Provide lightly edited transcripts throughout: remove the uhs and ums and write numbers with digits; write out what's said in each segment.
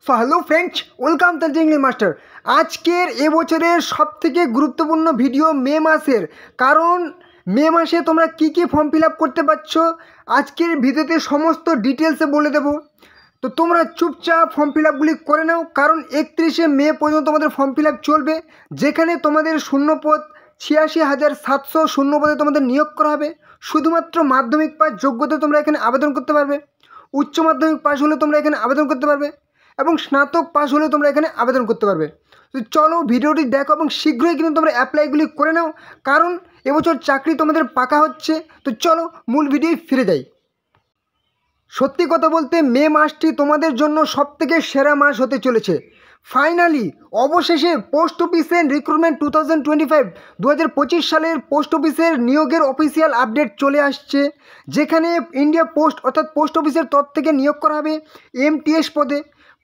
So hello friends, welcome the English master. আজকের এবছরের সবথেকে গুরুত্বপূর্ণ ভিডিও মে মাসের, কারণ মে মাসে তোমরা কী কী ফর্ম ফিল আপ করতে পারছো আজকের ভিডিওতে সমস্ত ডিটেলসে বলে দেবো। তো তোমরা চুপচাপ ফর্ম ফিল আপগুলি করে নাও, কারণ 31শে মে পর্যন্ত তোমাদের ফর্ম ফিল আপ চলবে, যেখানে তোমাদের শূন্যপদ 86,700 শূন্যপদে তোমাদের নিয়োগ করা হবে। শুধুমাত্র মাধ্যমিক পাস যোগ্যতা তোমরা এখানে আবেদন করতে পারবে, উচ্চ মাধ্যমিক পাস হলে তোমরা এখানে আবেদন করতে পারবে এবং স্নাতক পাস হলে তোমরা এখানে আবেদন করতে পারবে। তো চলো ভিডিওটি দেখো এবং শীঘ্রই কিন্তু তোমরা অ্যাপ্লাইগুলি করে নাও, কারণ এবছর চাকরি তোমাদের পাকা হচ্ছে। তো চলো মূল ভিডিও ফিরে যাই। সত্যি কথা বলতে মে মাসটি তোমাদের জন্য সবথেকে সেরা মাস হতে চলেছে। ফাইনালি অবশেষে পোস্ট অফিসের রিক্রুটমেন্ট 2025 সালের পোস্ট অফিসের নিয়োগের অফিসিয়াল আপডেট চলে আসছে, যেখানে ইন্ডিয়া পোস্ট অর্থাৎ পোস্ট অফিসের তরফ থেকে নিয়োগ করা হবে এমটিএস পদে,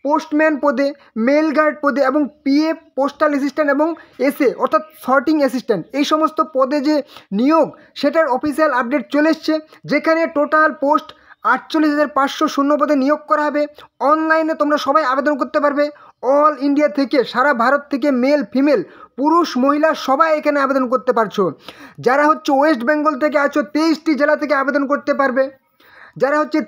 পোস্টম্যান পদে, মেল গার্ড পদে এবং পিএ পোস্টাল অ্যাসিস্ট্যান্ট এবং এসএ অর্থাৎ সর্টিং অ্যাসিস্ট্যান্ট, এই সমস্ত পদে যে নিয়োগ সেটার অফিসিয়াল আপডেট চলে এসছে, যেখানে টোটাল পোস্ট 48,500 শূন্য পদে নিয়োগ করা হবে। অনলাইনে তোমরা সবাই আবেদন করতে পারবে, অল ইন্ডিয়া থেকে, সারা ভারত থেকে মেল ফিমেল পুরুষ মহিলা সবাই এখানে আবেদন করতে পারছো। যারা হচ্ছে ওয়েস্ট বেঙ্গল থেকে আছো 23টি জেলা থেকে আবেদন করতে পারবে, যারা হচ্ছে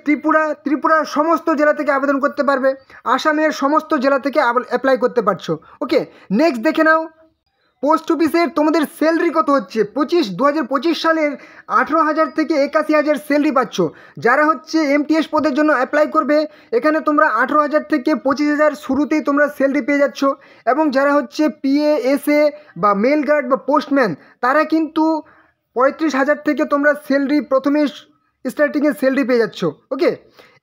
ত্রিপুরার সমস্ত জেলা থেকে আবেদন করতে পারবে, আসামের সমস্ত জেলা থেকে অ্যাপ্লাই করতে পারছো। ওকে, নেক্সট দেখে নাও পোস্ট অফিসের তোমাদের স্যালারি কত হচ্ছে। 2025 সালের 18,000 থেকে 81,000 স্যালারি পাচ্ছ। যারা হচ্ছে এমটিএস পদের জন্য অ্যাপ্লাই করবে, এখানে তোমরা 18,000 থেকে 25,000 শুরুতেই তোমরা স্যালারি পেয়ে যাচ্ছ। এবং যারা হচ্ছে পিএ এসএ বা মেল গার্ড বা পোস্টম্যান, তারা কিন্তু 35,000 থেকে তোমরা স্যালারি প্রথমে স্টার্টিংয়ে স্যালারি পেয়ে যাচ্ছ। ওকে,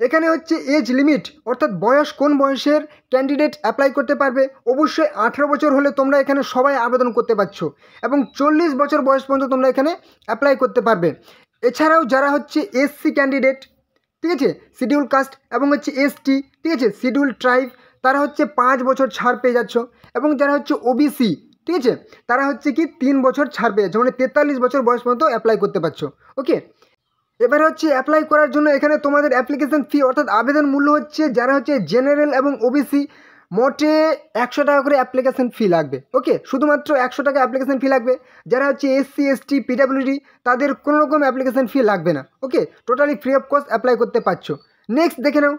এখানে হচ্ছে এজ লিমিট অর্থাৎ বয়স, কোন বয়সের ক্যান্ডিডেট অ্যাপ্লাই করতে পারবে। অবশ্যই 18 বছর হলে তোমরা এখানে সবাই আবেদন করতে পারছো এবং 40 বছর বয়স পর্যন্ত তোমরা এখানে অ্যাপ্লাই করতে পারবে। এছাড়াও যারা হচ্ছে এসসি ক্যান্ডিডেট, ঠিক আছে, শিডিউল কাস্ট, এবং হচ্ছে এসটি, ঠিক আছে, শিডিউল ট্রাইব, তারা হচ্ছে 5 বছর ছাড় পেয়ে যাচ্ছ। এবং যারা হচ্ছে ওবিসি, ঠিক আছে, তারা হচ্ছে কি 3 বছর ছাড় পেয়ে যাচ্ছ, মানে 43 বছর বয়স পর্যন্ত অ্যাপ্লাই করতে পারছো। ওকে, এবার হচ্ছে অ্যাপ্লাই করার জন্য এখানে তোমাদের অ্যাপ্লিকেশন ফি অর্থাৎ আবেদন মূল্য হচ্ছে, যারা হচ্ছে জেনারেল এবং ওবিসি মোটে 100 টাকা করে অ্যাপ্লিকেশন ফি লাগবে। ওকে, শুধুমাত্র 100 টাকা অ্যাপ্লিকেশন ফি লাগবে। যারা হচ্ছে এসসি এসটি পিডাব্লিউডি, তাদের কোনো রকম অ্যাপ্লিকেশন ফি লাগবে না। Okay, totally free of cost apply করতে পারছো। নেক্সট দেখে নাও,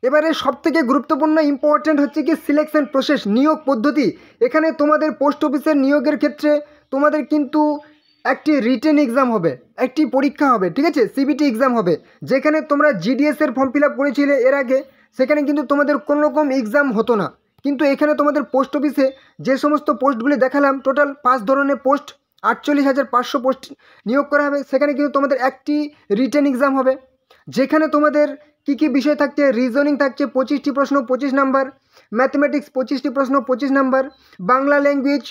এবারে সবথেকে গুরুত্বপূর্ণ ইম্পর্ট্যান্ট হচ্ছে কি সিলেকশন প্রসেস, নিয়োগ পদ্ধতি। এখানে তোমাদের পোস্ট অফিসের নিয়োগের ক্ষেত্রে তোমাদের কিন্তু একটি রিটেন এক্সাম হবে, একটি পরীক্ষা হবে, ঠিক আছে, সিবিটি এক্সাম হবে। যেখানে তোমরা জিডিএসের ফর্ম ফিল আপ করেছিলে এর আগে, সেখানে কিন্তু তোমাদের কোনো রকম এক্সাম হতো না, কিন্তু এখানে তোমাদের পোস্ট অফিসে যে সমস্ত পোস্টগুলি দেখালাম, টোটাল 5 ধরনের পোস্ট, 48,500 পোস্ট নিয়োগ করা হবে। সেখানে কিন্তু তোমাদের একটি রিটেন এক্সাম হবে, যেখানে তোমাদের কী কী বিষয় থাকছে, রিজনিং থাকছে 25টি প্রশ্ন 25 নাম্বার, ম্যাথমেটিক্স 25টি প্রশ্ন 25 নাম্বার, বাংলা ল্যাঙ্গুয়েজ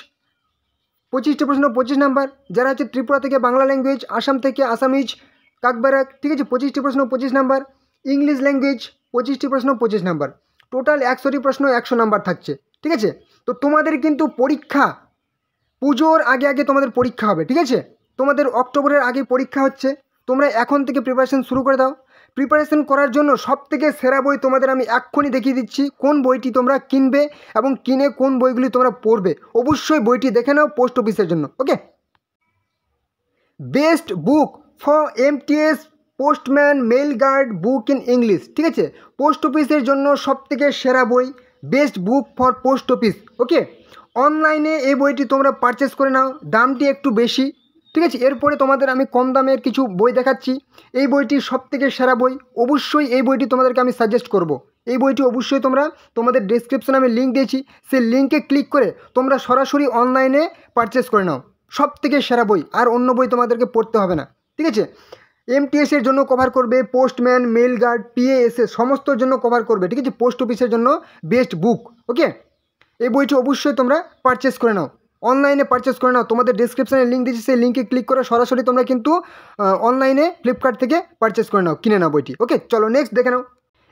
25টি প্রশ্ন 25 নাম্বার, যারা হচ্ছে ত্রিপুরা থেকে বাংলা ল্যাঙ্গুয়েজ, আসাম থেকে আসামিজ কাকবারাক, ঠিক আছে, 25টি প্রশ্ন 25 নাম্বার, ইংলিশ ল্যাঙ্গুয়েজ 25টি প্রশ্ন 25 নাম্বার, টোটাল 100টি প্রশ্ন 100 নাম্বার থাকছে। ঠিক আছে, তো তোমাদের কিন্তু পরীক্ষা পুজোর আগে আগে তোমাদের পরীক্ষা হবে, ঠিক আছে, তোমাদের অক্টোবরের আগে পরীক্ষা হচ্ছে। তোমরা এখন থেকে প্রিপারেশন শুরু করে দাও। প্রিপারেশন করার জন্য সবথেকে সেরা বই তোমাদের আমি এক্ষুনি দেখিয়ে দিচ্ছি, কোন বইটি তোমরা কিনবে এবং কিনে কোন বইগুলি তোমরা পড়বে। অবশ্যই বইটি দেখে নাও পোস্ট অফিসের জন্য। Okay, best book for MTS postman mail guard book in English, ঠিক আছে, পোস্ট অফিসের জন্য সবথেকে সেরা বই, best book for post office. Okay, অনলাইনে এই বইটি তোমরা পারচেস করে নাও, দামটি একটু বেশি, ঠিক আছে। এরপরে তোমাদের আমি কম দামের কিছু বই দেখাচ্ছি। এই বইটি সবথেকে সেরা বই, অবশ্যই এই বইটি তোমাদেরকে আমি সাজেস্ট করব। এই বইটি অবশ্যই তোমরা, তোমাদের ডেসক্রিপশনে আমি লিঙ্ক দিয়েছি, সেই লিঙ্কে ক্লিক করে তোমরা সরাসরি অনলাইনে পারচেস করে নাও। সবথেকে সেরা বই, আর অন্য বই তোমাদেরকে পড়তে হবে না, ঠিক আছে। এমটিএসের জন্য কভার করবে, পোস্টম্যান মেল গার্ড পিএএসএ সমস্তর জন্য কভার করবে, ঠিক আছে, পোস্ট অফিসের জন্য বেস্ট বুক। ওকে, এই বইটি অবশ্যই তোমরা পারচেস করে নাও, অনলাইনে পারচেস করে নাও। তোমাদের ডেসক্রিপশনে লিঙ্ক দিয়েছি, সেই লিঙ্কে ক্লিক করে সরাসরি তোমরা কিন্তু অনলাইনে ফ্লিপকার্ট থেকে পারচেস করে নাও, কিনে নাও বইটি। ওকে, চলো নেক্সট দেখে নাও।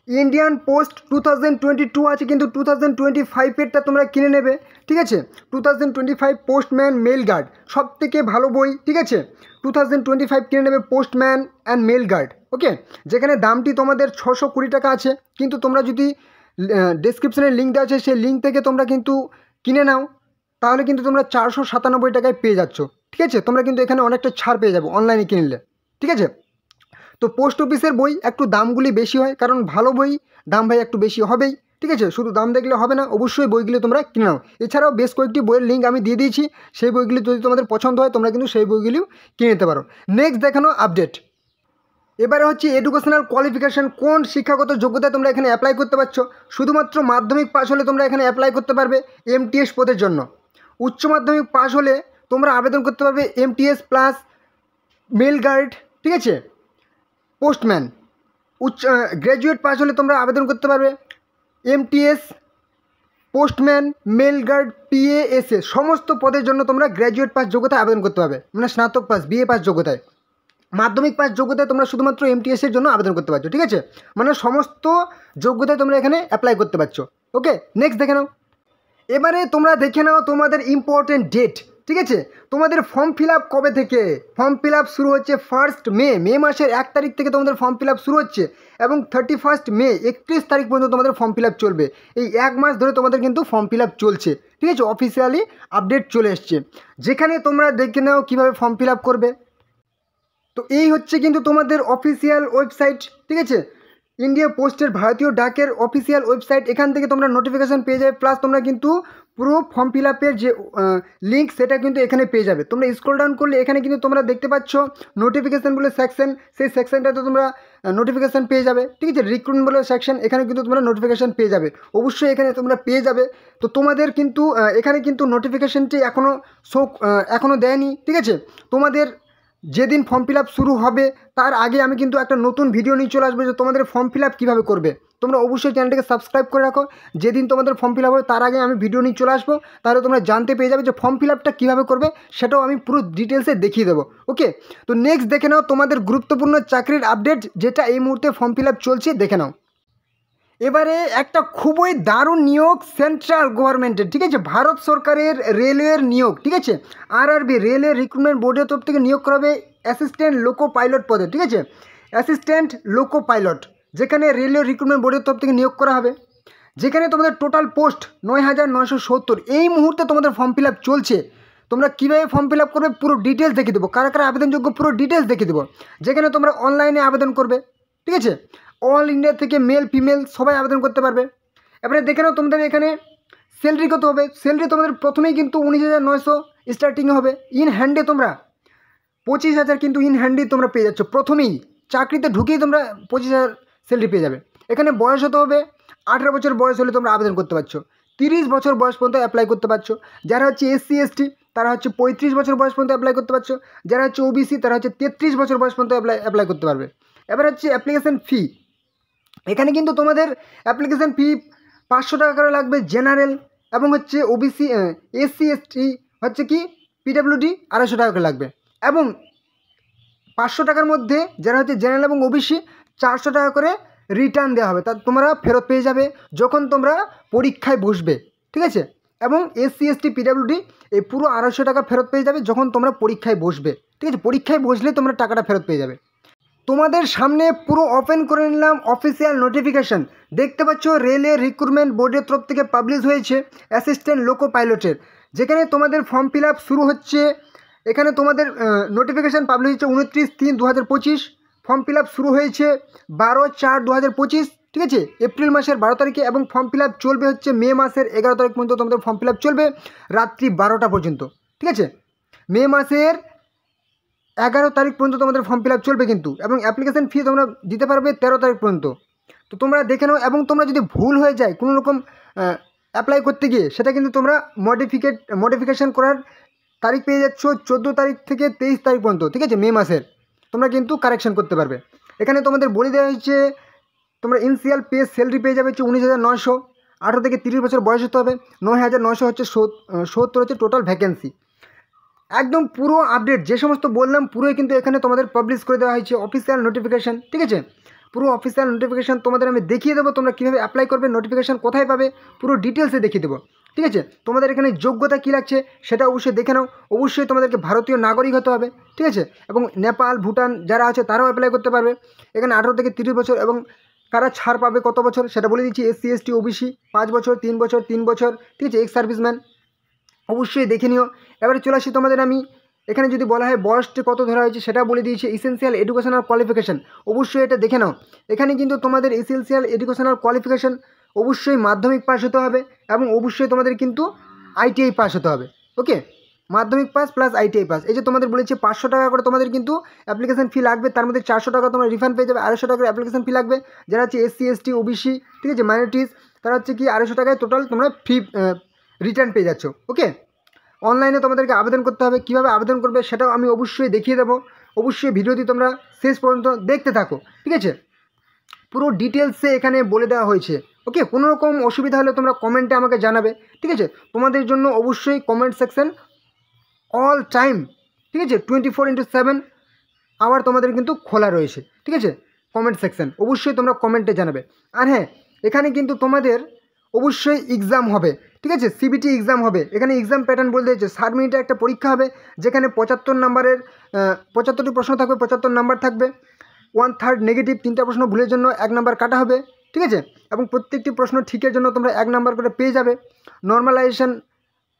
ইন্ডিয়ান পোস্ট 2022 আছে, কিন্তু 2025-এরটা তোমরা কিনে নেবে, ঠিক আছে। 2025 পোস্টম্যান মেল গার্ড সবথেকে ভালো বই, ঠিক আছে। 2025 কিনে নেবে পোস্টম্যান অ্যান্ড মেল গার্ড। ওকে, যেখানে দামটি তোমাদের 620 টাকা আছে, কিন্তু তোমরা যদি ডেসক্রিপশনে লিঙ্ক দেওয়া আছে, সেই লিঙ্ক থেকে তোমরা কিন্তু কিনে নাও, তাহলে কিন্তু তোমরা 497 টাকায় পেয়ে যাচ্ছ। ঠিক আছে, তোমরা কিন্তু এখানে অনেকটা ছাড় পেয়ে যাবো অনলাইনে কিনলে। ঠিক আছে, তো পোস্ট অফিসের বই একটু দামগুলি বেশি হয়, কারণ ভালো বই দাম ভাই একটু বেশি হবেই। ঠিক আছে, শুধু দাম দেখলে হবে না, অবশ্যই বইগুলি তোমরা কিনে নাও। এছাড়াও বেশ কয়েকটি বইয়ের লিঙ্ক আমি দিয়ে দিয়েছি, সেই বইগুলি যদি তোমাদের পছন্দ হয় তোমরা কিন্তু সেই বইগুলিও কিনে নিতে পারো। নেক্সট দেখানো আপডেট, এবারে হচ্ছে এডুকেশনাল কোয়ালিফিকেশান, কোন শিক্ষাগত যোগ্যতায় তোমরা এখানে অ্যাপ্লাই করতে পারছো। শুধুমাত্র মাধ্যমিক পাস হলে তোমরা এখানে অ্যাপ্লাই করতে পারবে এমটিএস পদের জন্য। উচ্চ মাধ্যমিক পাস হলে তোমরা আবেদন করতে পারবে এমটিএস প্লাস মেল গার্ড, ঠিক আছে, পোস্টম্যান। গ্র্যাজুয়েট পাস হলে তোমরা আবেদন করতে পারবে এমটিএস, পোস্টম্যান, মেল গার্ড, পিএএসএ। সমস্ত পদের জন্য তোমরা গ্র্যাজুয়েট পাস যোগ্যতায় আবেদন করতে পারবে, মানে স্নাতক পাস, বিএ পাস যোগ্যতায়। মাধ্যমিক পাস যোগ্যতায় তোমরা শুধুমাত্র এমটিএসের জন্য আবেদন করতে পারছো। ঠিক আছে, মানে সমস্ত যোগ্যতায় তোমরা এখানে অ্যাপ্লাই করতে পারছো। ওকে, নেক্সট দেখে নাও। এবারে তোমরা দেখে নাও তোমাদের ইম্পর্টেন্ট ডেট। ঠিক আছে, তোমাদের ফর্ম ফিল আপ কবে থেকে? ফর্ম ফিল আপ শুরু হচ্ছে 1 মে মাসের 1 তারিখ থেকে তোমাদের ফর্ম ফিল আপ শুরু হচ্ছে, এবং 31 মে 31 তারিখ পর্যন্ত তোমাদের ফর্ম ফিল আপ চলবে। এই 1 মাস ধরে তোমাদের কিন্তু ফর্ম ফিল আপ চলছে। ঠিক আছে, অফিসিয়ালি আপডেট চলে এসছে, যেখানে তোমরা দেখে নাও কীভাবে ফর্ম ফিল আপ করবে। তো এই হচ্ছে কিন্তু তোমাদের অফিসিয়াল ওয়েবসাইট। ঠিক আছে, ইন্ডিয়া পোস্টের, ভারতীয় ডাকের অফিসিয়াল ওয়েবসাইট। এখান থেকে তোমরা নোটিফিকেশান পেয়ে যাবে, প্লাস তোমরা কিন্তু পুরো ফর্ম ফিল আপের যে লিঙ্ক সেটা কিন্তু এখানে পেয়ে যাবে। তোমরা স্ক্রল ডাউন করলে এখানে কিন্তু তোমরা দেখতে পাচ্ছ নোটিফিকেশান বলে সেকশন, সেই সেকশনটাতে তোমরা নোটিফিকেশান পেয়ে যাবে। ঠিক আছে, রিক্রুটমেন্ট বলে সেকশন, এখানে কিন্তু তোমরা নোটিফিকেশান পেয়ে যাবে, অবশ্যই এখানে তোমরা পেয়ে যাবে। তো তোমাদের কিন্তু এখানে কিন্তু নোটিফিকেশানটি এখনও দেয়নি। ঠিক আছে, তোমাদের যেদিন ফর্ম ফিল আপ শুরু হবে তার আগে আমি কিন্তু একটা নতুন ভিডিও নিয়ে চলে আসবো, যে তোমাদের ফর্ম ফিল আপ কীভাবে করবে। তোমরা অবশ্যই চ্যানেলটাকে সাবস্ক্রাইব করে রাখো, যেদিন তোমাদের ফর্ম ফিল আপ হবে তার আগে আমি ভিডিও নিয়ে চলে আসবো, তাহলে তোমরা জানতে পেয়ে যাবে যে ফর্ম ফিল আপটা কীভাবে করবে, সেটাও আমি পুরো ডিটেলসে দেখিয়ে দেবো। ওকে, তো নেক্সট দেখে নাও তোমাদের গুরুত্বপূর্ণ চাকরির আপডেট, যেটা এই মুহূর্তে ফর্ম ফিল আপ চলছে, দেখে নাও। এবারে একটা খুবই দারুণ নিয়োগ সেন্ট্রাল গভর্নমেন্টের। ঠিক আছে, ভারত সরকারের রেলওয়ের নিয়োগ। ঠিক আছে, আরআরবি রেলওয়ে রিক্রুটমেন্ট বোর্ডের তরফ থেকে নিয়োগ করা হবে অ্যাসিস্ট্যান্ট লোকো পাইলট পদে। ঠিক আছে, অ্যাসিস্ট্যান্ট লোকো পাইলট, যেখানে রেলওয়ে রিক্রুটমেন্ট বোর্ডের তরফ থেকে নিয়োগ করা হবে, যেখানে তোমাদের টোটাল পোস্ট 9,970। এই মুহূর্তে তোমাদের ফর্ম ফিল আপ চলছে। তোমরা কীভাবে ফর্ম ফিল আপ করবে পুরো ডিটেলস দেখিয়ে দেবো, কারা কারা আবেদনযোগ্য পুরো ডিটেলস দেখিয়ে দেবো, যেখানে তোমরা অনলাইনে আবেদন করবে। ঠিক আছে, অল ইন্ডিয়া থেকে মেল ফিমেল সবাই আবেদন করতে পারবে। এবারে দেখে নাও তোমাদের এখানে স্যালারি কত হবে। স্যালারি তোমাদের প্রথমেই কিন্তু 19,900 স্টার্টিং হবে। ইন হ্যান্ডে তোমরা 25,000 কিন্তু ইন হ্যান্ডে তোমরা পেয়ে যাচ্ছ। প্রথমেই চাকরিতে ঢুকেই তোমরা 25,000 স্যালারি পেয়ে যাবে। এখানে বয়স হতে হবে 18 বছর বয়স হলে তোমরা আবেদন করতে পারছো। 30 বছর বয়স পর্যন্ত অ্যাপ্লাই করতে পারছো। যারা হচ্ছে SC ST তারা হচ্ছে 35 বছর বয়স পর্যন্ত অ্যাপ্লাই করতে পারছো। যারা হচ্ছে OBC তারা হচ্ছে 33 বছর বয়স পর্যন্ত অ্যাপ্লাই করতে পারবে। এবার হচ্ছে অ্যাপ্লিকেশান ফি। এখানে কিন্তু তোমাদের অ্যাপ্লিকেশান ফি 500 টাকা করে লাগবে জেনারেল, এবং হচ্ছে OBC SC ST হচ্ছে কি PWD 250 টাকা করে লাগবে, এবং 500 টাকার মধ্যে যারা হচ্ছে জেনারেল এবং OBC 400 টাকা করে রিটার্ন দেওয়া হবে, তা তোমরা ফেরত পেয়ে যাবে যখন তোমরা পরীক্ষায় বসবে। ঠিক আছে, এবং SC ST PWD এই পুরো 250 টাকা ফেরত পেয়ে যাবে যখন তোমরা পরীক্ষায় বসবে। ঠিক আছে, পরীক্ষায় বসলে তোমরা টাকাটা ফেরত পেয়ে যাবে। তোমাদের সামনে পুরো ওপেন করে নিলাম অফিসিয়াল নোটিফিকেশান। দেখতে পাচ্ছ রেলওয়ে রিক্রুটমেন্ট বোর্ডের তরফ থেকে পাবলিশ হয়েছে অ্যাসিস্ট্যান্ট লোকো পাইলটের, যেখানে তোমাদের ফর্ম ফিল আপ শুরু হচ্ছে। এখানে তোমাদের নোটিফিকেশান পাবলিশ হচ্ছে 29/3/2025। ফর্ম ফিল আপ শুরু হয়েছে 12/4/2025। ঠিক আছে, এপ্রিল মাসের 12 তারিখে, এবং ফর্ম ফিল আপ চলবে হচ্ছে মে মাসের 11 তারিখ পর্যন্ত। তোমাদের ফর্ম ফিল আপ চলবে রাত্রি 12টা পর্যন্ত। ঠিক আছে, মে মাসের 11 তারিখ পর্যন্ত তোমাদের ফর্ম ফিল আপ চলবে কিন্তু, এবং অ্যাপ্লিকেশান ফি তোমরা দিতে পারবে 13 তারিখ পর্যন্ত। তো তোমরা দেখে নাও, এবং তোমরা যদি ভুল হয়ে যায় কোনো রকম অ্যাপ্লাই করতে গিয়ে, সেটা কিন্তু তোমরা মডিফিকেশান করার তারিখ পেয়ে যাচ্ছ 14 তারিখ থেকে 23 তারিখ পর্যন্ত। ঠিক আছে, মে মাসের তোমরা কিন্তু কারেকশান করতে পারবে। এখানে তোমাদের বলে দেওয়া হয়েছে তোমরা ইনিশিয়াল পে স্যালারি পেয়ে যাবে হচ্ছে 19,900। 18 থেকে 30 বছর বয়স হতে হবে। 9,900 হচ্ছে 70 হচ্ছে টোটাল ভ্যাকেন্সি। একদম পুরো আপডেট যে সমস্ত বললাম পুরোই কিন্তু এখানে তোমাদের পাবলিশ করে দেওয়া হয়েছে অফিসিয়াল নোটিফিকেশান। ঠিক আছে, পুরো অফিসিয়াল নোটিফিকেশান তোমাদের আমি দেখিয়ে দেবো, তোমরা কীভাবে অ্যাপ্লাই করবে, নোটিফিকেশান কোথায় পাবে, পুরো ডিটেলসে দেখিয়ে দেবো। ঠিক আছে, তোমাদের এখানে যোগ্যতা কী লাগছে সেটা অবশ্যই দেখে নাও। অবশ্যই তোমাদেরকে ভারতীয় নাগরিক হতে হবে। ঠিক আছে, এবং নেপাল ভুটান যারা আছে তারাও অ্যাপ্লাই করতে পারবে। এখানে 18 থেকে 30 বছর এবং কারা ছাড় পাবে কত বছর সেটা বলে দিচ্ছি। SC ST OBC 5 বছর, 3 বছর, 3 বছর, ঠিক আছে। এক্স সার্ভিসম্যান অবশ্যই দেখে নিও। এবারে চলে আসি তোমাদের আমি এখানে যদি বলা হয় বয়সটা কত ধরা হয়েছে সেটা বলে দিয়েছি। এসেনশিয়াল এডুকেশনাল কোয়ালিফিকেশান অবশ্যই এটা দেখে নাও। এখানে কিন্তু তোমাদের এসেনশিয়াল এডুকেশনাল কোয়ালিফিকেশান অবশ্যই মাধ্যমিক পাস হতে হবে এবং অবশ্যই তোমাদের কিন্তু ITI পাস হতে হবে। ওকে, মাধ্যমিক পাস প্লাস ITI পাস। এই যে তোমাদের বলেছে 500 টাকা করে তোমাদের কিন্তু অ্যাপ্লিকেশন ফি লাগবে, তার মধ্যে 400 টাকা তোমরা রিফান্ড পেয়ে যাবে, 250 টাকার অ্যাপ্লিকেশন ফি লাগবে। যারা হচ্ছে SC ST OBC, ঠিক আছে, মাইনরিটিস, তারা হচ্ছে কি 250 টাকায় টোটাল তোমরা ফি রিটার্ন পেয়ে যাচ্ছ। ওকে, অনলাইনে তোমাদেরকে আবেদন করতে হবে। কীভাবে আবেদন করবে সেটাও আমি অবশ্যই দেখিয়ে দেবো। অবশ্যই ভিডিওটি তোমরা শেষ পর্যন্ত দেখতে থাকো, ঠিক আছে। পুরো ডিটেলসে এখানে বলে দেওয়া হয়েছে। ওকে, কোনো রকম অসুবিধা হলে তোমরা কমেন্টে আমাকে জানাবে, ঠিক আছে। তোমাদের জন্য অবশ্যই কমেন্ট সেকশন অল টাইম, ঠিক আছে, 24/7 আওয়ার তোমাদের কিন্তু খোলা রয়েছে, ঠিক আছে। কমেন্ট সেকশন অবশ্যই তোমরা কমেন্টে জানাবে। আর হ্যাঁ, এখানে কিন্তু তোমাদের অবশ্যই এক্সাম হবে, ঠিক আছে, CBT এক্সাম হবে। এখানে এক্সাম প্যাটার্ন বলতে হচ্ছে 60 মিনিটের একটা পরীক্ষা হবে, যেখানে 75 নাম্বারের 75টি প্রশ্ন থাকবে, 75 নাম্বার থাকবে। 1/3 নেগেটিভ, 3টা প্রশ্ন ভুলের জন্য 1 নাম্বার কাটা হবে, ঠিক আছে। এবং প্রত্যেকটি প্রশ্ন ঠিকের জন্য তোমরা 1 নাম্বার করে পেয়ে যাবে। নর্মালাইজেশন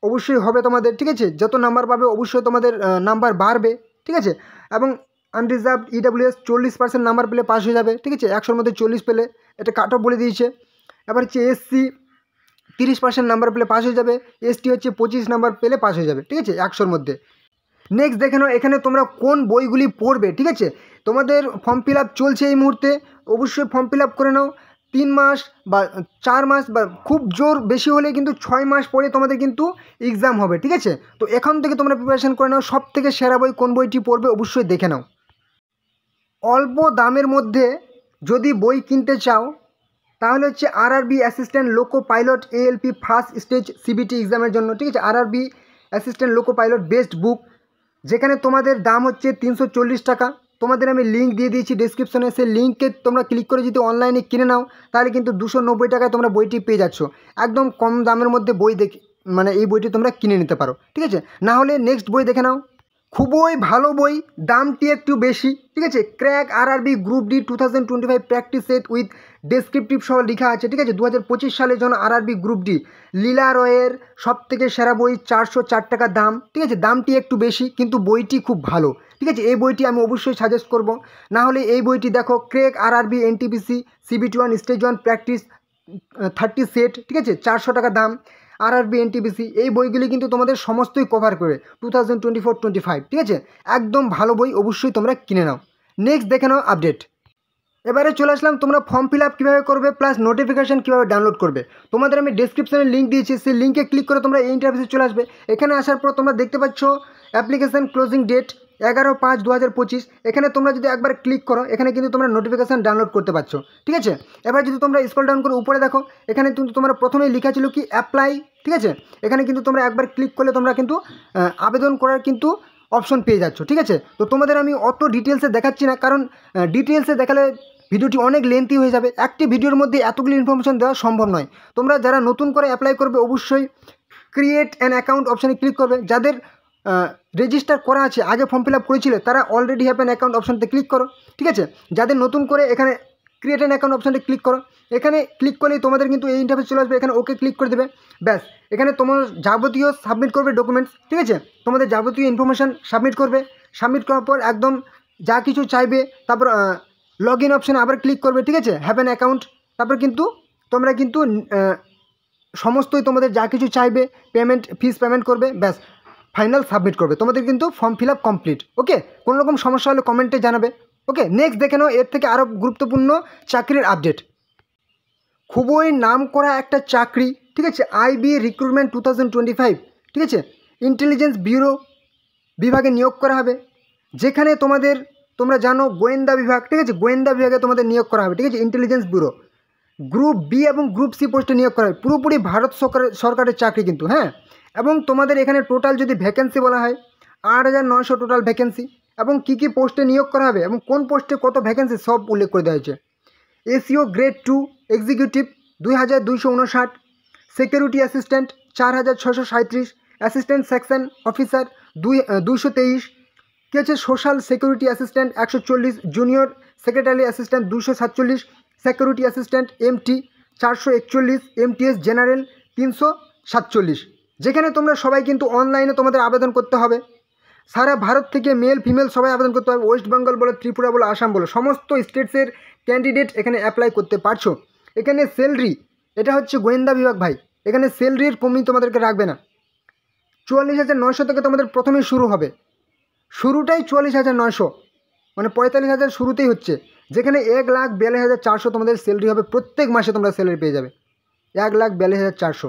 অবশ্যই হবে তোমাদের, ঠিক আছে। যত নাম্বার পাবে অবশ্যই তোমাদের নাম্বার বাড়বে, ঠিক আছে। এবং আনরিজার্ভড EWS 40% নাম্বার পেলে পাস হয়ে যাবে, ঠিক আছে। 100-র মধ্যে 40 পেলে এটা কাট অফ বলে দিয়েছে। এবার হচ্ছে SC 30% নাম্বার পেলে পাস হয়ে যাবে, ST হচ্ছে 25 নাম্বার পেলে পাস হয়ে যাবে, ঠিক আছে, 100-র মধ্যে। নেক্সট দেখে নাও এখানে তোমরা কোন বইগুলি পড়বে, ঠিক আছে। তোমাদের ফর্ম ফিল আপ চলছে এই মুহূর্তে, অবশ্যই ফর্ম ফিল আপ করে নাও। 3 মাস বা 4 মাস বা খুব জোর বেশি হলে কিন্তু 6 মাস পরে তোমাদের কিন্তু এক্সাম হবে, ঠিক আছে। তো এখন থেকে তোমরা প্রিপারেশন করে নাও। সব থেকে সেরা বই কোন বইটি পড়বে অবশ্যই দেখে নাও। অল্প দামের মধ্যে যদি বই কিনতে চাও তাহলে হচ্ছে RRB assistant loco pilot ALP first stage CBT এক্সামের জন্য, ঠিক আছে। RRB assistant loco pilot best বুক, যেখানে তোমাদের দাম হচ্ছে 340 টাকা। তোমাদের আমি লিঙ্ক দিয়ে দিয়েছি ডিসক্রিপশনে, সেই লিঙ্কে তোমরা ক্লিক করে যদি অনলাইনে কিনে নাও তাহলে কিন্তু 290 টাকায় তোমরা বইটি পেয়ে যাচ্ছ। একদম কম দামের মধ্যে বই দেখে মানে এই বইটি তোমরা কিনে নিতে পারো, ঠিক আছে। না হলে নেক্সট বই দেখে নাও, খুবই ভালো বই, দামটি একটু বেশি, ঠিক আছে। Crack RRB group D 2025 practice set with descriptive সহ লেখা আছে, ঠিক আছে। 2025 সালের জন্য RRB গ্রুপ ডি লীলা রয়ের সব থেকে সেরা বই, 404 টাকা দাম, ঠিক আছে। দামটি একটু বেশি কিন্তু বইটি খুব ভালো, ঠিক আছে। এই বইটি আমি অবশ্যই সাজেস্ট করব। না হলে এই বইটি দেখো, crack RRB NTPC CBT 1 stage 1 practice 30 set, ঠিক আছে, 400 টাকা দাম। RRB NTPC এই বইগুলি কিন্তু তোমাদের সমস্তই কভার করে 2024-25, ঠিক আছে। একদম ভালো বই, অবশ্যই তোমরা কিনে নাও। নেক্সট দেখে নাও আপডেট। এবারে চলে আসলাম তোমরা ফর্ম ফিল আপ কীভাবে করবে প্লাস নোটিফিকেশান কীভাবে ডাউনলোড করবে। তোমাদের আমি ডিসক্রিপশনে লিঙ্ক দিয়েছি, সেই লিঙ্কে ক্লিক করে তোমরা এই ইন্টারফেসে চলে আসবে। এখানে আসার পর তোমরা দেখতে পাচ্ছ অ্যাপ্লিকেশান ক্লোজিং ডেট 11/5/2025। এখানে তোমরা যদি একবার ক্লিক করো এখানে কিন্তু তোমরা নোটিফিকেশান ডাউনলোড করতে পারছো, ঠিক আছে। এবার যদি তোমরা স্ক্রল ডাউন করে উপরে দেখো, এখানে কিন্তু তোমরা প্রথমেই লেখা ছিল কি অ্যাপ্লাই, ঠিক আছে। এখানে কিন্তু তোমরা একবার ক্লিক করলে তোমরা কিন্তু আবেদন করার কিন্তু অপশন পেয়ে যাচ্ছ, ঠিক আছে। তো তোমাদের আমি অত ডিটেলসে দেখাচ্ছি না, কারণ ডিটেলসে দেখালে ভিডিওটি অনেক লেন্থি হয়ে যাবে। একটি ভিডিওর মধ্যে এতগুলি ইনফরমেশন দেওয়া সম্ভব নয়। তোমরা যারা নতুন করে অ্যাপ্লাই করবে অবশ্যই ক্রিয়েট অ্যান অ্যাকাউন্ট অপশানে ক্লিক করবে। যাদের রেজিস্টার করা আছে, আগে ফর্ম ফিল আপ করেছিলে, তারা অলরেডি হ্যাভ অ্যান অ্যাকাউন্ট অপশানতে ক্লিক করো, ঠিক আছে। যাদের নতুন করে এখানে ক্রিয়েট অ্যান অ্যাকাউন্ট অপশানটা ক্লিক করো। এখানে ক্লিক করলেই তোমাদের কিন্তু এই ইন্টারফেস চলে আসবে। এখানে ওকে ক্লিক করে দেবে, ব্যাস। এখানে তোমার যাবতীয় সাবমিট করবে ডকুমেন্টস, ঠিক আছে। তোমাদের যাবতীয় ইনফরমেশান সাবমিট করবে। সাবমিট করার পর একদম যা কিছু চাইবে, তারপর লগ ইন অপশানে আবার ক্লিক করবে, ঠিক আছে, হ্যাভ অ্যান অ্যাকাউন্ট। তারপর কিন্তু তোমরা কিন্তু সমস্তই তোমাদের যা কিছু চাইবে পেমেন্ট ফিস পেমেন্ট করবে, ব্যাস ফাইনাল সাবমিট করবে। তোমাদের কিন্তু ফর্ম ফিল আপ কমপ্লিট। ওকে, কোনো রকম সমস্যা হলে কমেন্টে জানাবে। ওকে, নেক্সট দেখে নাও এর থেকে আরও গুরুত্বপূর্ণ চাকরির আপডেট। খুবই নাম করা একটা চাকরি, ঠিক আছে, IB রিক্রুটমেন্ট 2025, ঠিক আছে। ইন্টেলিজেন্স ব্যুরো বিভাগে নিয়োগ করা হবে, যেখানে তোমরা জানো গোয়েন্দা বিভাগ, ঠিক আছে, গোয়েন্দা বিভাগে তোমাদের নিয়োগ করা হবে, ঠিক আছে। ইন্টেলিজেন্স ব্যুরো গ্রুপ B এবং গ্রুপ C পোস্টে নিয়োগ করা হবে। পুরোপুরি ভারত সরকারের চাকরি কিন্তু, হ্যাঁ। এবং তোমাদের এখানে টোটাল যদি ভ্যাকেন্সি বলা হয় 8,900 টোটাল ভ্যাকেন্সি। এবং কী কী পোস্টে নিয়োগ করা হবে এবং কোন পোস্টে কত ভ্যাকেন্সি সব উল্লেখ করে দেওয়া হয়েছে। ACO grade 2 executive 2,259, security assistant 4,637, assistant section officer 223, কী আছে social security assistant 140, junior secretary assistant 247, security assistant MT 441, MTS general 347, যেখানে তোমরা সবাই কিন্তু অনলাইনে তোমাদের আবেদন করতে হবে। সারা ভারত থেকে মেল ফিমেল সবাই আবেদন করতে হবে। ওয়েস্ট বেঙ্গল বলো, ত্রিপুরা বলো, আসাম বলো, সমস্ত স্টেটসের ক্যান্ডিডেট এখানে অ্যাপ্লাই করতে পারছো। এখানে স্যালারি, এটা হচ্ছে গোয়েন্দা বিভাগ ভাই, এখানে স্যালারির কমি তোমাদেরকে রাখবে না। 44,900 থেকে তোমাদের প্রথমেই শুরু হবে, শুরুটাই 44,900, মানে 45,000 শুরুতেই হচ্ছে, যেখানে 1,42,400 তোমাদের স্যালারি হবে। প্রত্যেক মাসে তোমরা স্যালারি পেয়ে যাবে। 1,42,400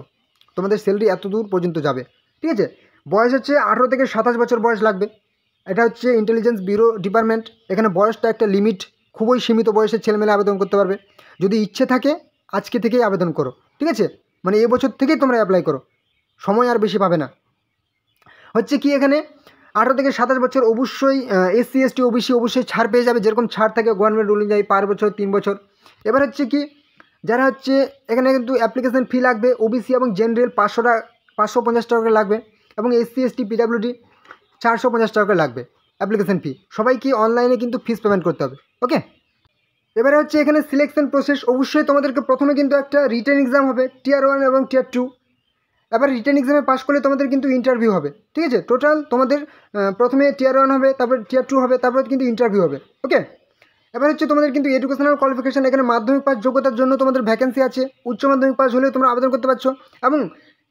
তোমাদের স্যালারি এত দূর পর্যন্ত যাবে, ঠিক আছে। বয়স হচ্ছে 18 থেকে 27 বছর বয়স লাগবে। এটা হচ্ছে ইন্টেলিজেন্স ব্যুরো ডিপার্টমেন্ট। এখানে বয়সটা একটা লিমিট, খুবই সীমিত বয়সের ছেলেমেয়েরা আবেদন করতে পারবে। যদি ইচ্ছে থাকে আজকে থেকেই আবেদন করো, ঠিক আছে, মানে এই বছর থেকেই তোমরা অ্যাপ্লাই করো, সময় আর বেশি পাবে না। হচ্ছে কি, এখানে 18 থেকে 27 বছর অবশ্যই SC ST OBC অবশ্যই ছাড় পেয়ে যাবে, যেরকম ছাড় থাকে গভর্নমেন্ট রুল অনুযায়ী পার বছর 3 বছর। এবার হচ্ছে কি, যারা হচ্ছে এখানে কিন্তু অ্যাপ্লিকেশন ফি লাগবে, OBC এবং জেনারেল 550 টাকা করে লাগবে, এবং SC ST PWD 450 টাকা করে লাগবে অ্যাপ্লিকেশন ফি। সবাই কি অনলাইনে কিন্তু ফিস পেমেন্ট করতে হবে, ওকে। এবারে হচ্ছে এখানে সিলেকশন প্রসেস, অবশ্যই তোমাদেরকে প্রথমে কিন্তু একটা রিটেন এক্সাম হবে, Tier 1 এবং Tier 2। এবার রিটেন এক্সামে পাস করলে তোমাদের কিন্তু ইন্টারভিউ হবে, ঠিক আছে। টোটাল তোমাদের প্রথমে Tier 1 হবে, তারপর Tier 2 হবে, তারপর কিন্তু ইন্টারভিউ হবে, ওকে। এবার হচ্ছে তোমাদের কিন্তু এডুকেশনাল কোয়ালিফিকেশান, এখানে মাধ্যমিক পাস যোগ্যতার জন্য তোমাদের ভ্যাকেন্সি আছে। উচ্চ মাধ্যমিক পাস হলেও তোমরা আবেদন করতে পারছো, এবং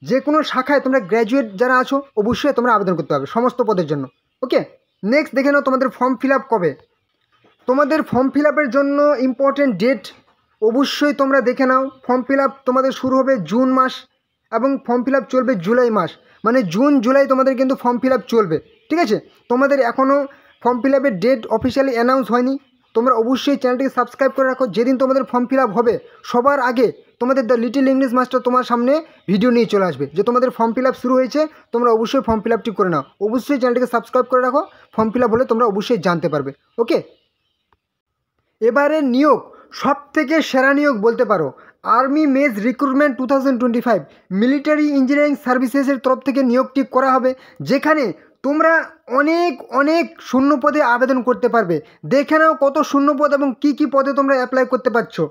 যে কোনো শাখায় তোমরা গ্র্যাজুয়েট যারা আছো অবশ্যই তোমরা আবেদন করতে হবে সমস্ত পদের জন্য, ওকে। নেক্সট দেখে নাও তোমাদের ফর্ম ফিল আপ কবে। তোমাদের ফর্ম ফিল আপের জন্য ইম্পর্টেন্ট ডেট অবশ্যই তোমরা দেখে নাও। ফর্ম ফিল আপ তোমাদের শুরু হবে জুন মাস, এবং ফর্ম ফিল আপ চলবে জুলাই মাস, মানে জুন জুলাই তোমাদের কিন্তু ফর্ম ফিল আপ চলবে, ঠিক আছে। তোমাদের এখনও ফর্ম ফিল আপের ডেট অফিসিয়ালি অ্যানাউন্স হয়নি। তোমরা অবশ্যই চ্যানেলটিকে সাবস্ক্রাইব করে রাখো। যেদিন তোমাদের ফর্ম ফিল আপ হবে সবার আগে তোমাদের দ্য লিটল ইংলিশ মাস্টার তোমার সামনে ভিডিও নিয়ে চলে আসবে যে তোমাদের ফর্ম ফিল আপ শুরু হয়েছে। তোমরা অবশ্যই ফর্ম ফিল আপটি করে নাও, অবশ্যই চ্যানেলটিকে সাবস্ক্রাইব করে রাখো। ফর্ম ফিল আপ হলে তোমরা অবশ্যই জানতে পারবে, ওকে। এবারে নিয়োগ, সব থেকে সেরা নিয়োগ বলতে পারো আর্মি মেজ রিক্রুটমেন্ট 2025 মিলিটারি ইঞ্জিনিয়ারিং সার্ভিসেসের তরফ থেকে নিয়োগটি করা হবে, যেখানে তোমরা অনেক অনেক শূন্য পদে আবেদন করতে পারবে। দেখে নাও কত শূন্য পদ এবং কী কী পদে তোমরা অ্যাপ্লাই করতে পারছো।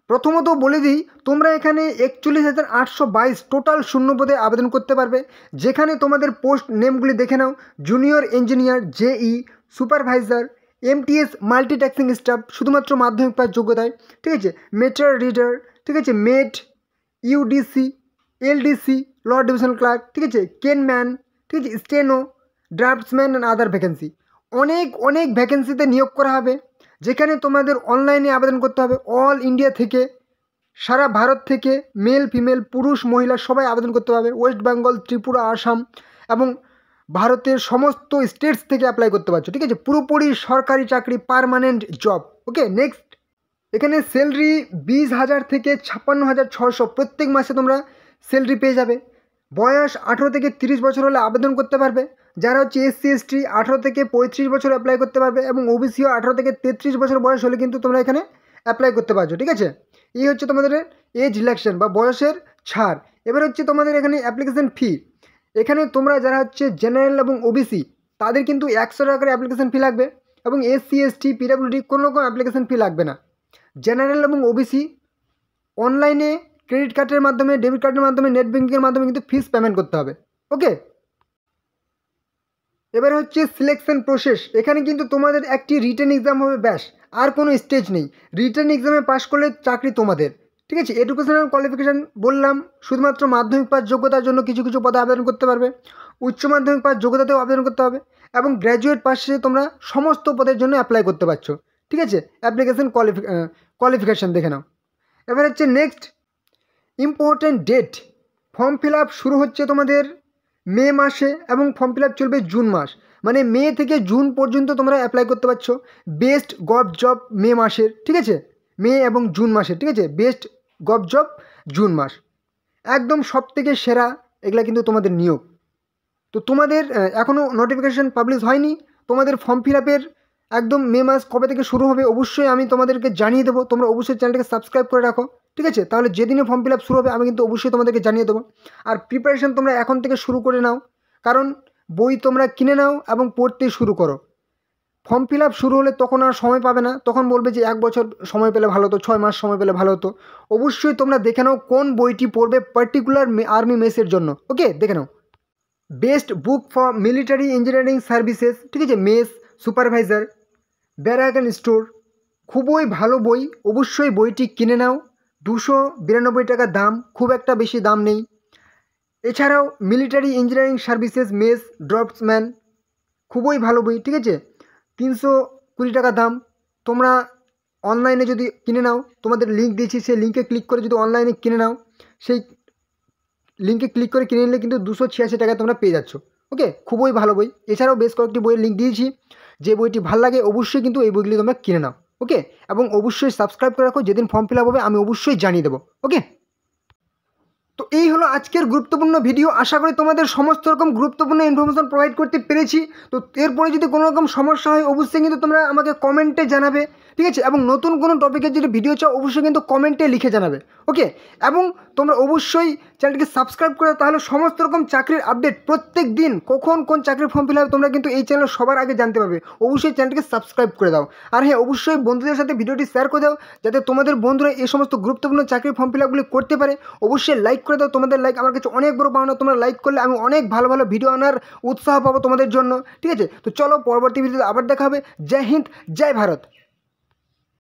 প্রথমত বলে দিই, তোমরা এখানে 41,822 টোটাল শূন্য পদে আবেদন করতে পারবে, যেখানে তোমাদের পোস্ট নেমগুলি দেখে নাও। Junior engineer, JE, supervisor, MTS multitasking staff শুধুমাত্র মাধ্যমিক পাস যোগ্যতায়, ঠিক আছে। মেটার রিডার, ঠিক আছে। মেট, UDC, LDC ল ডিভিশন ক্লার্ক, ঠিক আছে। কেনম্যান, ঠিক আছে। Steno, draftsman and other vacancy, অনেক অনেক ভ্যাকেন্সিতে নিয়োগ করা হবে, যেখানে তোমাদের অনলাইনে আবেদন করতে হবে। অল ইন্ডিয়া থেকে, সারা ভারত থেকে মেল ফিমেল পুরুষ মহিলা সবাই আবেদন করতে পারবে। ওয়েস্ট বেঙ্গল, ত্রিপুরা, আসাম এবং ভারতের সমস্ত স্টেটস থেকে অ্যাপ্লাই করতে পারছো, ঠিক আছে। পুরোপুরি সরকারি চাকরি, পার্মানেন্ট জব, ওকে। নেক্সট, এখানে স্যালারি 20,000 থেকে 56,600 প্রত্যেক মাসে তোমরা স্যালারি পেয়ে যাবে। বয়স 18 থেকে 30 বছর হলে আবেদন করতে পারবে। যারা হচ্ছে SC ST 18 থেকে 35 বছর অ্যাপ্লাই করতে পারবে, এবং OBCও 18 থেকে 33 বছর বয়স হলে কিন্তু তোমরা এখানে অ্যাপ্লাই করতে পারছো, ঠিক আছে। এই হচ্ছে তোমাদের এজ রিল্যাক্সেশন বা বয়সের ছাড়। এবার হচ্ছে তোমাদের এখানে অ্যাপ্লিকেশন ফি, এখানে তোমরা যারা হচ্ছে জেনারেল এবং OBC তাদের কিন্তু 100 টাকা করে অ্যাপ্লিকেশন ফি লাগবে, এবং SC ST PWD কোনো রকম অ্যাপ্লিকেশন ফি লাগবে না। জেনারেল এবং OBC অনলাইনে ক্রেডিট কার্ডের মাধ্যমে, ডেবিট কার্ডের মাধ্যমে, নেট ব্যাঙ্কিংয়ের মাধ্যমে কিন্তু ফিস পেমেন্ট করতে হবে, ওকে। এবার হচ্ছে সিলেকশন প্রসেস, এখানে কিন্তু তোমাদের একটি রিটেন এক্সাম হবে, ব্যাস, আর কোনো স্টেজ নেই। রিটেন এক্সামে পাস করলে চাকরি তোমাদের, ঠিক আছে। এডুকেশনাল কোয়ালিফিকেশান বললাম, শুধুমাত্র মাধ্যমিক পাস যোগ্যতার জন্য কিছু কিছু পদে আবেদন করতে পারবে, উচ্চ মাধ্যমিক পাস যোগ্যতাতেও আবেদন করতে হবে, এবং গ্র্যাজুয়েট পাশে তোমরা সমস্ত পদের জন্য অ্যাপ্লাই করতে পারছো, ঠিক আছে। অ্যাপ্লিকেশন কোয়ালিফিকেশান দেখে নাও। এবার হচ্ছে next important date, form fill up শুরু হচ্ছে তোমাদের মে মাসে, এবং ফর্ম ফিল আপ চলবে জুন মাস, মানে মে থেকে জুন পর্যন্ত তোমরা অ্যাপ্লাই করতে পারছো। বেস্ট গভ জব মে মাসের, ঠিক আছে, মে এবং জুন মাসের, ঠিক আছে। বেস্ট গভ জব জুন মাস, একদম সব থেকে সেরা এগুলা কিন্তু তোমাদের নিয়োগ। তো তোমাদের এখনও নোটিফিকেশান পাবলিশ হয়নি, তোমাদের ফর্ম ফিল আপের একদম মে মাস কবে থেকে শুরু হবে অবশ্যই আমি তোমাদেরকে জানিয়ে দেবো। তোমরা অবশ্যই চ্যানেলটাকে সাবস্ক্রাইব করে রাখো, ঠিক আছে। তাহলে যেদিনে ফর্ম ফিল আপ শুরু হবে আমি কিন্তু অবশ্যই তোমাদেরকে জানিয়ে দেবো। আর প্রিপারেশান তোমরা এখন থেকে শুরু করে নাও, কারণ বই তোমরা কিনে নাও এবং পড়তে শুরু করো। ফর্ম ফিল আপ শুরু হলে তখন আর সময় পাবে না, তখন বলবে যে 1 বছর সময় পেলে ভালো হতো, 6 মাস সময় পেলে ভালো হতো। অবশ্যই তোমরা দেখে নাও কোন বইটি পড়বে পার্টিকুলার আর্মি মেসের জন্য। ওকে, দেখে নাও। Best book for military engineering services, ঠিক আছে, MES supervisor, barrack and store, খুবই ভালো বই, অবশ্যই বইটি কিনে নাও। 292 টাকা দাম, খুব একটা বেশি দাম নেই। এছাড়াও মিলিটারি ইঞ্জিনিয়ারিং সার্ভিসেস মেস ড্রপসম্যান, খুবই ভালো বই, ঠিক আছে, 320 টাকা দাম। তোমরা অনলাইনে যদি কিনে নাও, তোমাদের লিঙ্ক দিয়েছি, সেই লিঙ্কে ক্লিক করে যদি অনলাইনে কিনে নাও, সেই লিঙ্কে ক্লিক করে কিনে নিলে কিন্তু 286 টাকায় তোমরা পেয়ে যাচ্ছ। ওকে, খুবই ভালো বই। এছাড়াও বেশ কয়েকটি বইয়ের লিঙ্ক দিয়েছি, যে বইটি ভালো লাগে অবশ্যই কিন্তু এই বইগুলি তোমরা কিনে নাও। ওকে, এবং অবশ্যই সাবস্ক্রাইব করে রাখো, যেদিন ফর্ম ফিল আপ হবে আমি অবশ্যই জানিয়ে দেবো। ওকে, তো এই হলো আজকের গুরুত্বপূর্ণ ভিডিও। আশা করি তোমাদের সমস্ত রকম গুরুত্বপূর্ণ ইনফরমেশন প্রোভাইড করতে পেরেছি। তো এরপরে যদি কোনো রকম সমস্যা হয় অবশ্যই কিন্তু তোমরা আমাকে কমেন্টে জানাবে, ঠিক আছে, এবং নতুন কোনো টপিকের যদি ভিডিও চাও অবশ্যই কিন্তু কমেন্টে লিখে জানাবে। ওকে, এবং তোমরা অবশ্যই চ্যানেলটিকে সাবস্ক্রাইব করে, তাহলে সমস্ত রকম চাকরির আপডেট প্রত্যেক দিন কখন কোন চাকরির ফর্ম ফিল হবে তোমরা কিন্তু এই চ্যানেল সবার আগে জানতে পারবে। অবশ্যই চ্যানেলটিকে সাবস্ক্রাইব করে দাও। আর হ্যাঁ, অবশ্যই বন্ধুদের সাথে ভিডিওটি শেয়ার করে দাও, যাতে তোমাদের বন্ধুরা এই সমস্ত গুরুত্বপূর্ণ চাকরির ফর্ম ফিল আপগুলি করতে পারে। অবশ্যই লাইক করে দাও, তোমাদের লাইক আমার কাছে অনেক বড় পাওনা। তোমরা লাইক করলে আমি অনেক ভালো ভালো ভিডিও আনার উৎসাহ পাবো তোমাদের জন্য, ঠিক আছে। তো চলো পরবর্তী ভিডিওতে আবার দেখা হবে। জয় হিন্দ, জয় ভারত।